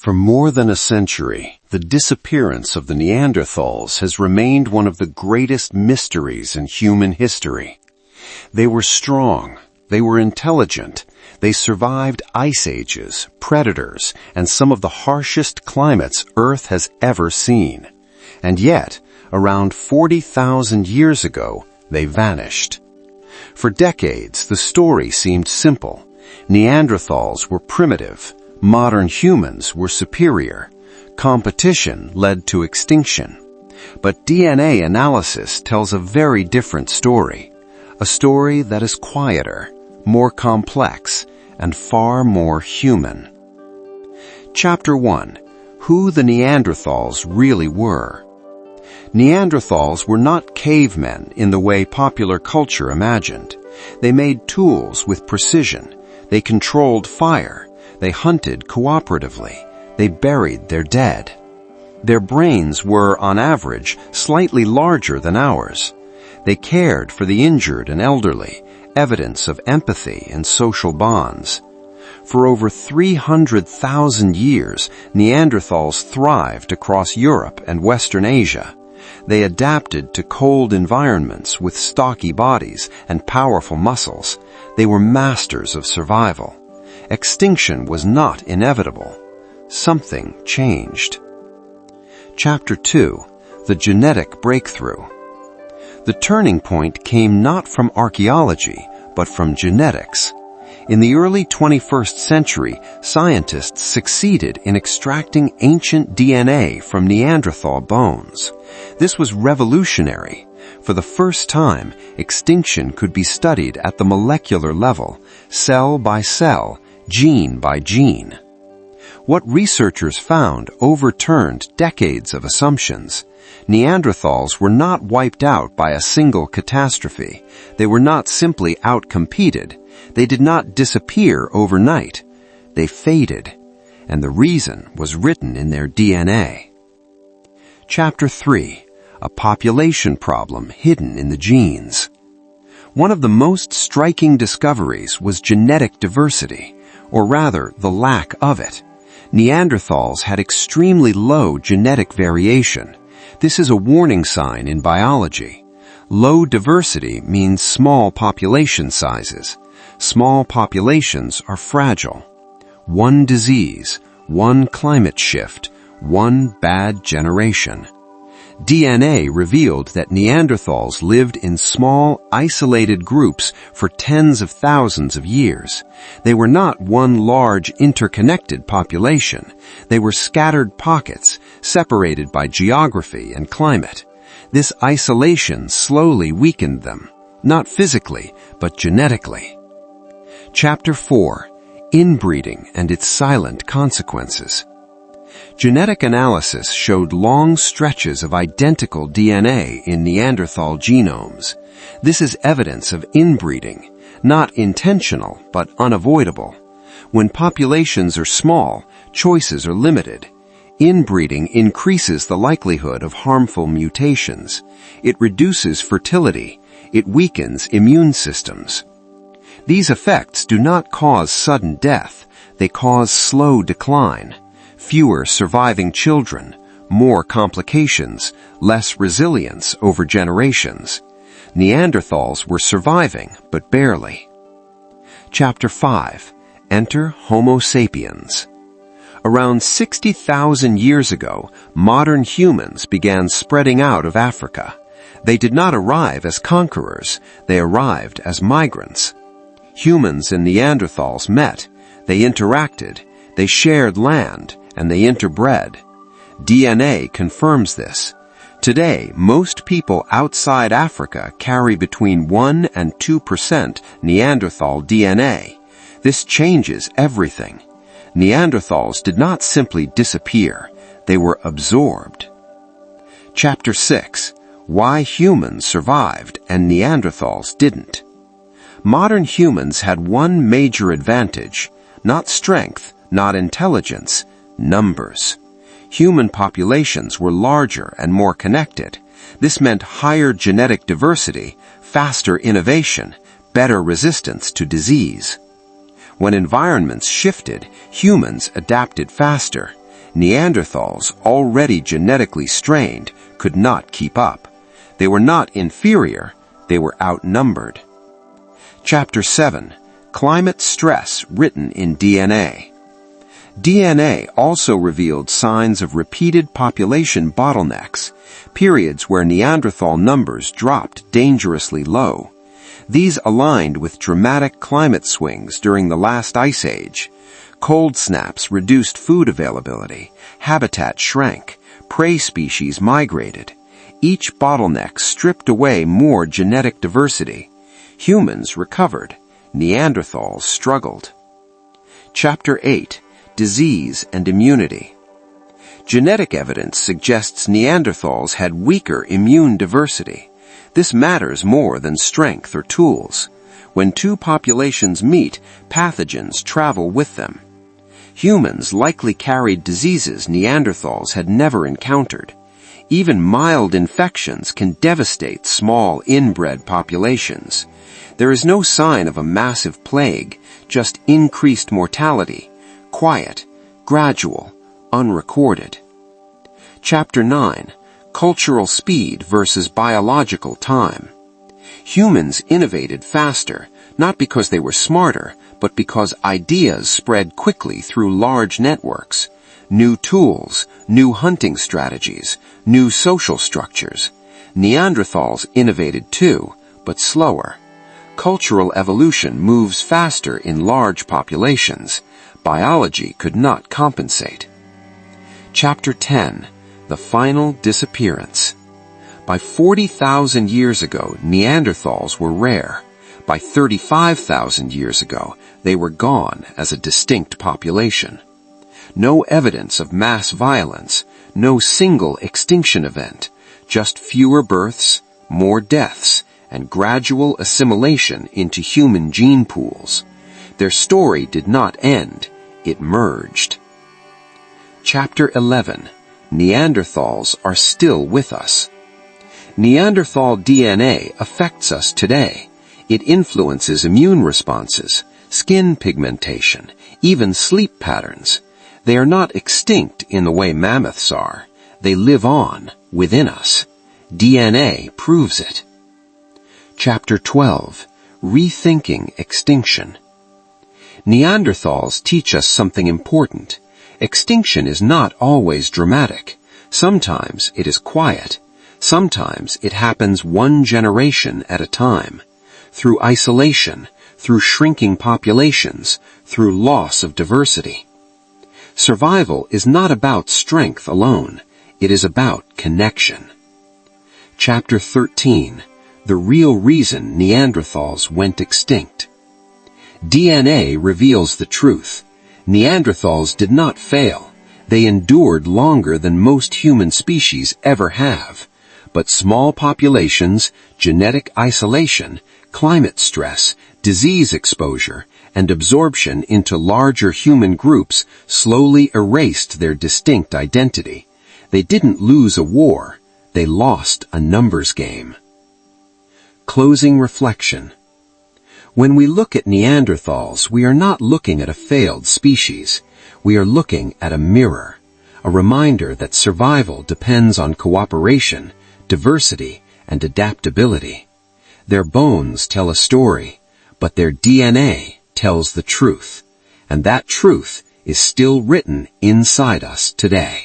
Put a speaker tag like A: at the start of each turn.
A: For more than a century, the disappearance of the Neanderthals has remained one of the greatest mysteries in human history. They were strong, they were intelligent, they survived ice ages, predators, and some of the harshest climates Earth has ever seen. And yet, around 40,000 years ago, they vanished. For decades, the story seemed simple. Neanderthals were primitive. Modern humans were superior. Competition led to extinction. But DNA analysis tells a very different story. A story that is quieter, more complex, and far more human. Chapter 1. Who the Neanderthals really were. Neanderthals were not cavemen in the way popular culture imagined. They made tools with precision. They controlled fire. They hunted cooperatively. They buried their dead. Their brains were, on average, slightly larger than ours. They cared for the injured and elderly, evidence of empathy and social bonds. For over 300,000 years, Neanderthals thrived across Europe and Western Asia. They adapted to cold environments with stocky bodies and powerful muscles. They were masters of survival. Extinction was not inevitable. Something changed. Chapter 2. The Genetic Breakthrough. The turning point came not from archaeology, but from genetics. In the early 21st century, scientists succeeded in extracting ancient DNA from Neanderthal bones. This was revolutionary. For the first time, extinction could be studied at the molecular level, cell by cell, gene by gene. What researchers found overturned decades of assumptions. Neanderthals were not wiped out by a single catastrophe. They were not simply outcompeted. They did not disappear overnight. They faded, and the reason was written in their DNA. Chapter 3. A population problem hidden in the genes. One of the most striking discoveries was genetic diversity, or rather, the lack of it. Neanderthals had extremely low genetic variation. This is a warning sign in biology. Low diversity means small population sizes. Small populations are fragile. One disease, one climate shift, one bad generation. DNA revealed that Neanderthals lived in small, isolated groups for tens of thousands of years. They were not one large, interconnected population. They were scattered pockets, separated by geography and climate. This isolation slowly weakened them, not physically, but genetically. Chapter 4. Inbreeding and its silent consequences. Genetic analysis showed long stretches of identical DNA in Neanderthal genomes. This is evidence of inbreeding, not intentional but unavoidable. When populations are small, choices are limited. Inbreeding increases the likelihood of harmful mutations. It reduces fertility. It weakens immune systems. These effects do not cause sudden death. They cause slow decline. Fewer surviving children, more complications, less resilience over generations. Neanderthals were surviving, but barely. Chapter 5. Enter Homo sapiens. Around 60,000 years ago, modern humans began spreading out of Africa. They did not arrive as conquerors. They arrived as migrants. Humans and Neanderthals met. They interacted. They shared land. And they interbred. DNA confirms this. Today, most people outside Africa carry between 1 and 2% Neanderthal DNA. This changes everything. Neanderthals did not simply disappear. They were absorbed. Chapter 6. Why humans survived and Neanderthals didn't. Modern humans had one major advantage. Not strength, not intelligence, numbers. Human populations were larger and more connected. This meant higher genetic diversity, faster innovation, better resistance to disease. When environments shifted, humans adapted faster. Neanderthals, already genetically strained, could not keep up. They were not inferior, they were outnumbered. Chapter 7. Climate Stress Written in DNA. DNA also revealed signs of repeated population bottlenecks, periods where Neanderthal numbers dropped dangerously low. These aligned with dramatic climate swings during the last ice age. Cold snaps reduced food availability, habitat shrank, prey species migrated. Each bottleneck stripped away more genetic diversity. Humans recovered. Neanderthals struggled. Chapter 8. Disease and Immunity. Genetic evidence suggests Neanderthals had weaker immune diversity. This matters more than strength or tools. When two populations meet, pathogens travel with them. Humans likely carried diseases Neanderthals had never encountered. Even mild infections can devastate small inbred populations. There is no sign of a massive plague, just increased mortality, quiet, gradual, unrecorded. Chapter 9. Cultural Speed versus Biological Time. Humans innovated faster, not because they were smarter, but because ideas spread quickly through large networks. New tools, new hunting strategies, new social structures. Neanderthals innovated too, but slower. Cultural evolution moves faster in large populations. Biology could not compensate. Chapter 10. The Final Disappearance. By 40,000 years ago, Neanderthals were rare. By 35,000 years ago, they were gone as a distinct population. No evidence of mass violence, no single extinction event, just fewer births, more deaths, and gradual assimilation into human gene pools. Their story did not end, it merged. Chapter 11. Neanderthals are still with us. Neanderthal DNA affects us today. It influences immune responses, skin pigmentation, even sleep patterns. They are not extinct in the way mammoths are. They live on within us. DNA proves it. Chapter 12. Rethinking Extinction. Neanderthals teach us something important. Extinction is not always dramatic. Sometimes it is quiet. Sometimes it happens one generation at a time. Through isolation, through shrinking populations, through loss of diversity. Survival is not about strength alone. It is about connection. Chapter 13. The Real Reason Neanderthals Went Extinct. DNA reveals the truth. Neanderthals did not fail. They endured longer than most human species ever have. But small populations, genetic isolation, climate stress, disease exposure, and absorption into larger human groups slowly erased their distinct identity. They didn't lose a war. They lost a numbers game. Closing reflection. When we look at Neanderthals, we are not looking at a failed species. We are looking at a mirror, a reminder that survival depends on cooperation, diversity, and adaptability. Their bones tell a story, but their DNA tells the truth, and that truth is still written inside us today.